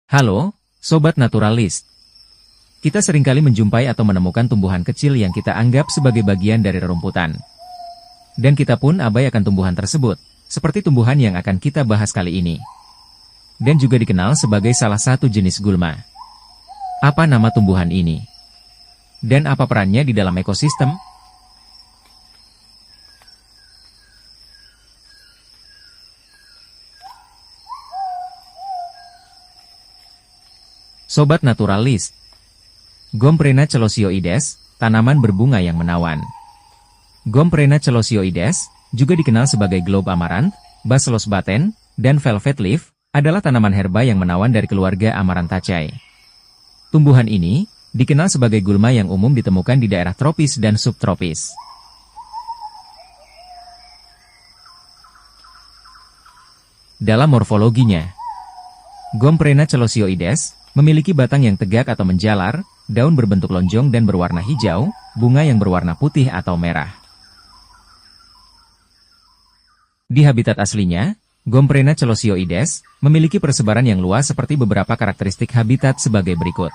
Halo, Sobat Naturalis. Kita seringkali menjumpai atau menemukan tumbuhan kecil yang kita anggap sebagai bagian dari rerumputan. Dan kita pun abai akan tumbuhan tersebut, seperti tumbuhan yang akan kita bahas kali ini. Dan juga dikenal sebagai salah satu jenis gulma. Apa nama tumbuhan ini? Dan apa perannya di dalam ekosistem? Sobat Naturalis, Gomprena celosioides, tanaman berbunga yang menawan. Gomprena celosioides, juga dikenal sebagai globe amaranth, Bacillus baten, dan velvet leaf, adalah tanaman herba yang menawan dari keluarga Amaranthaceae. Tumbuhan ini dikenal sebagai gulma yang umum ditemukan di daerah tropis dan subtropis. Dalam morfologinya, Gomprena celosioides memiliki batang yang tegak atau menjalar, daun berbentuk lonjong dan berwarna hijau, bunga yang berwarna putih atau merah. Di habitat aslinya, Gomprena celosioides memiliki persebaran yang luas seperti beberapa karakteristik habitat sebagai berikut.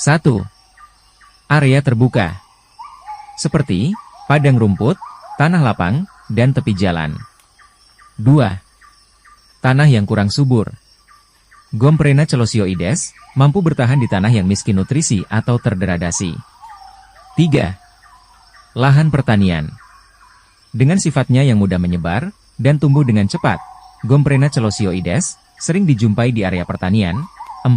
1. Area terbuka. Seperti padang rumput, tanah lapang, dan tepi jalan. 2. Tanah yang kurang subur. Gomprena celosioides mampu bertahan di tanah yang miskin nutrisi atau terdegradasi. 3. Lahan pertanian. Dengan sifatnya yang mudah menyebar dan tumbuh dengan cepat, Gomprena celosioides sering dijumpai di area pertanian. 4.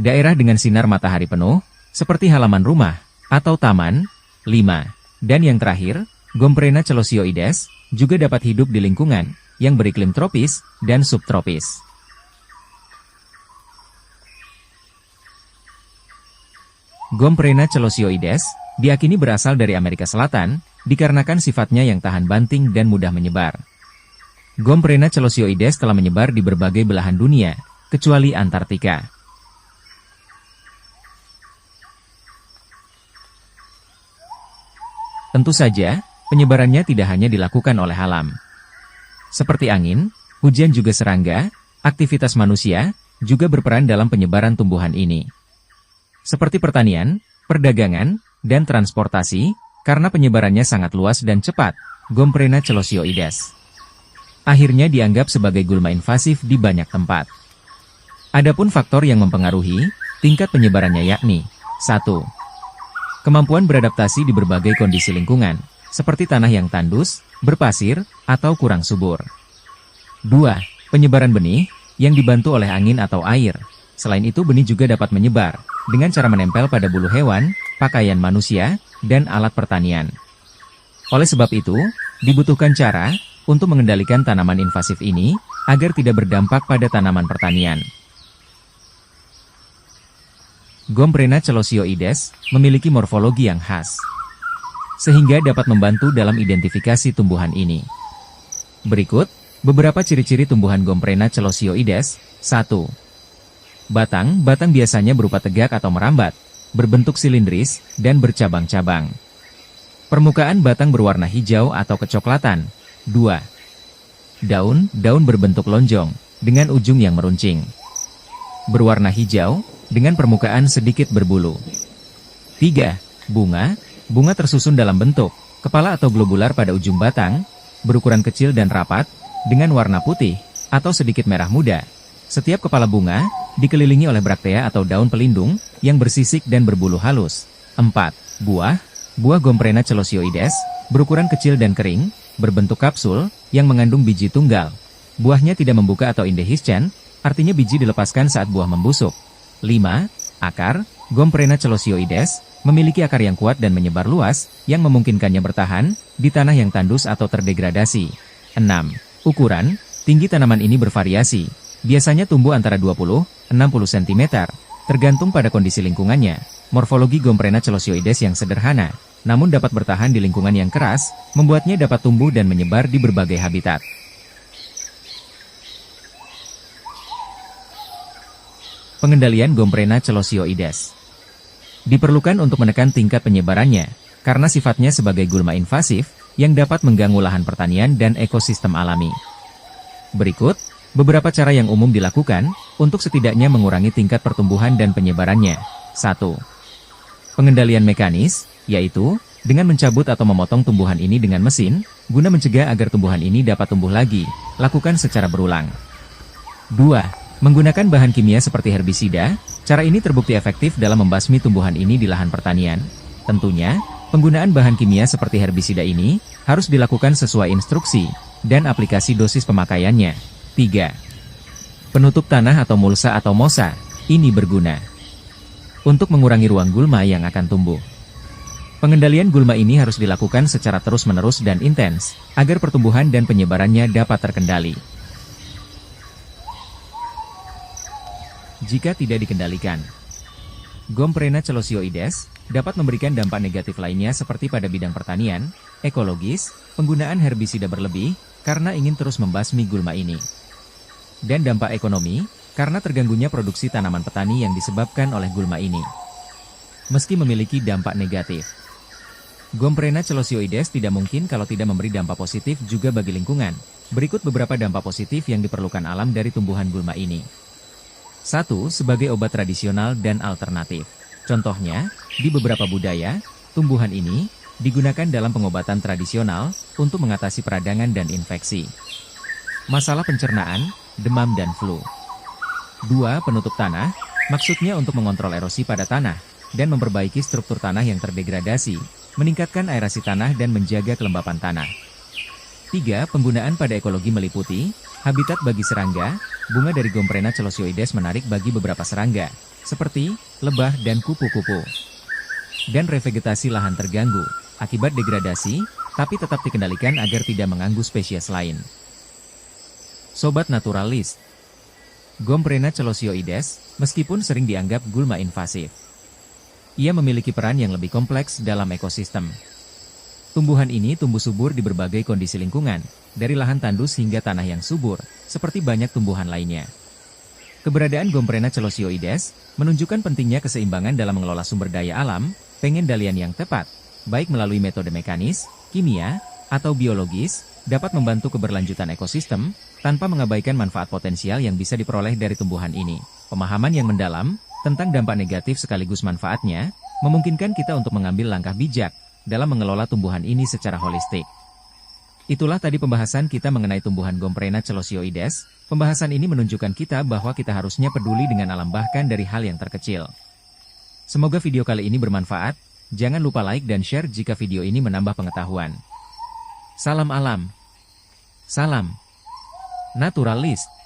Daerah dengan sinar matahari penuh, seperti halaman rumah atau taman. 5. Dan yang terakhir, Gomprena celosioides juga dapat hidup di lingkungan yang beriklim tropis dan subtropis. Gomprena celosioides diyakini berasal dari Amerika Selatan, dikarenakan sifatnya yang tahan banting dan mudah menyebar. Gomprena celosioides telah menyebar di berbagai belahan dunia, kecuali Antartika. Tentu saja, penyebarannya tidak hanya dilakukan oleh alam. Seperti angin, hujan juga serangga, aktivitas manusia, juga berperan dalam penyebaran tumbuhan ini. Seperti pertanian, perdagangan, dan transportasi, karena penyebarannya sangat luas dan cepat, Gomprena celosioides akhirnya dianggap sebagai gulma invasif di banyak tempat. Adapun faktor yang mempengaruhi tingkat penyebarannya yakni 1. Kemampuan beradaptasi di berbagai kondisi lingkungan, seperti tanah yang tandus, berpasir, atau kurang subur. 2. Penyebaran benih, yang dibantu oleh angin atau air. Selain itu benih juga dapat menyebar dengan cara menempel pada bulu hewan, pakaian manusia, dan alat pertanian. Oleh sebab itu, dibutuhkan cara untuk mengendalikan tanaman invasif ini agar tidak berdampak pada tanaman pertanian. Gomprena celosioides memiliki morfologi yang khas, sehingga dapat membantu dalam identifikasi tumbuhan ini. Berikut beberapa ciri-ciri tumbuhan Gomprena celosioides. 1. Batang biasanya berupa tegak atau merambat, berbentuk silindris, dan bercabang-cabang. Permukaan batang berwarna hijau atau kecoklatan. 2. Daun berbentuk lonjong, dengan ujung yang meruncing. Berwarna hijau, dengan permukaan sedikit berbulu. 3. Bunga tersusun dalam bentuk, kepala atau globular pada ujung batang, berukuran kecil dan rapat, dengan warna putih, atau sedikit merah muda. Setiap kepala bunga dikelilingi oleh braktea atau daun pelindung yang bersisik dan berbulu halus. 4. Buah Gomprena celosioides berukuran kecil dan kering, berbentuk kapsul yang mengandung biji tunggal. Buahnya tidak membuka atau indehiscent, artinya biji dilepaskan saat buah membusuk. 5. Akar Gomprena celosioides memiliki akar yang kuat dan menyebar luas, yang memungkinkannya bertahan di tanah yang tandus atau terdegradasi. 6. Ukuran tinggi tanaman ini bervariasi. Biasanya tumbuh antara 20–60 cm, tergantung pada kondisi lingkungannya. Morfologi Gomprena celosioides yang sederhana, namun dapat bertahan di lingkungan yang keras, membuatnya dapat tumbuh dan menyebar di berbagai habitat. Pengendalian Gomprena celosioides diperlukan untuk menekan tingkat penyebarannya, karena sifatnya sebagai gulma invasif, yang dapat mengganggu lahan pertanian dan ekosistem alami. Berikut Beberapa cara yang umum dilakukan untuk setidaknya mengurangi tingkat pertumbuhan dan penyebarannya. 1. Pengendalian mekanis, yaitu dengan mencabut atau memotong tumbuhan ini dengan mesin, guna mencegah agar tumbuhan ini dapat tumbuh lagi. Lakukan secara berulang. 2. Menggunakan bahan kimia seperti herbisida. Cara ini terbukti efektif dalam membasmi tumbuhan ini di lahan pertanian. Tentunya, penggunaan bahan kimia seperti herbisida ini harus dilakukan sesuai instruksi dan aplikasi dosis pemakaiannya. 3. Penutup tanah atau mulsa atau mosa. Ini berguna untuk mengurangi ruang gulma yang akan tumbuh. Pengendalian gulma ini harus dilakukan secara terus-menerus dan intens, agar pertumbuhan dan penyebarannya dapat terkendali. Jika tidak dikendalikan, Gomprena celosioides dapat memberikan dampak negatif lainnya seperti pada bidang pertanian, ekologis, penggunaan herbisida berlebih, karena ingin terus membasmi gulma ini. Dan dampak ekonomi, karena terganggunya produksi tanaman petani yang disebabkan oleh gulma ini. Meski memiliki dampak negatif, Gomprena celosioides tidak mungkin kalau tidak memberi dampak positif juga bagi lingkungan. Berikut beberapa dampak positif yang diperlukan alam dari tumbuhan gulma ini. 1. Sebagai obat tradisional dan alternatif. Contohnya, di beberapa budaya, tumbuhan ini digunakan dalam pengobatan tradisional untuk mengatasi peradangan dan infeksi, masalah pencernaan, demam dan flu. 2. Penutup tanah, maksudnya untuk mengontrol erosi pada tanah dan memperbaiki struktur tanah yang terdegradasi, meningkatkan aerasi tanah dan menjaga kelembapan tanah. 3. Penggunaan pada ekologi meliputi habitat bagi serangga. Bunga dari Gomprena celosioides menarik bagi beberapa serangga, seperti lebah dan kupu-kupu. Dan revegetasi lahan terganggu akibat degradasi, tapi tetap dikendalikan agar tidak mengganggu spesies lain. Sobat Naturalis, Gomprena celosioides, meskipun sering dianggap gulma invasif, ia memiliki peran yang lebih kompleks dalam ekosistem. Tumbuhan ini tumbuh subur di berbagai kondisi lingkungan, dari lahan tandus hingga tanah yang subur, seperti banyak tumbuhan lainnya. Keberadaan Gomprena celosioides menunjukkan pentingnya keseimbangan dalam mengelola sumber daya alam. Pengendalian yang tepat, baik melalui metode mekanis, kimia, atau biologis, dapat membantu keberlanjutan ekosistem, tanpa mengabaikan manfaat potensial yang bisa diperoleh dari tumbuhan ini. Pemahaman yang mendalam tentang dampak negatif sekaligus manfaatnya, memungkinkan kita untuk mengambil langkah bijak dalam mengelola tumbuhan ini secara holistik. Itulah tadi pembahasan kita mengenai tumbuhan Gomprena celosioides. Pembahasan ini menunjukkan kita bahwa kita harusnya peduli dengan alam bahkan dari hal yang terkecil. Semoga video kali ini bermanfaat. Jangan lupa like dan share jika video ini menambah pengetahuan. Salam alam. Salam Naturalis.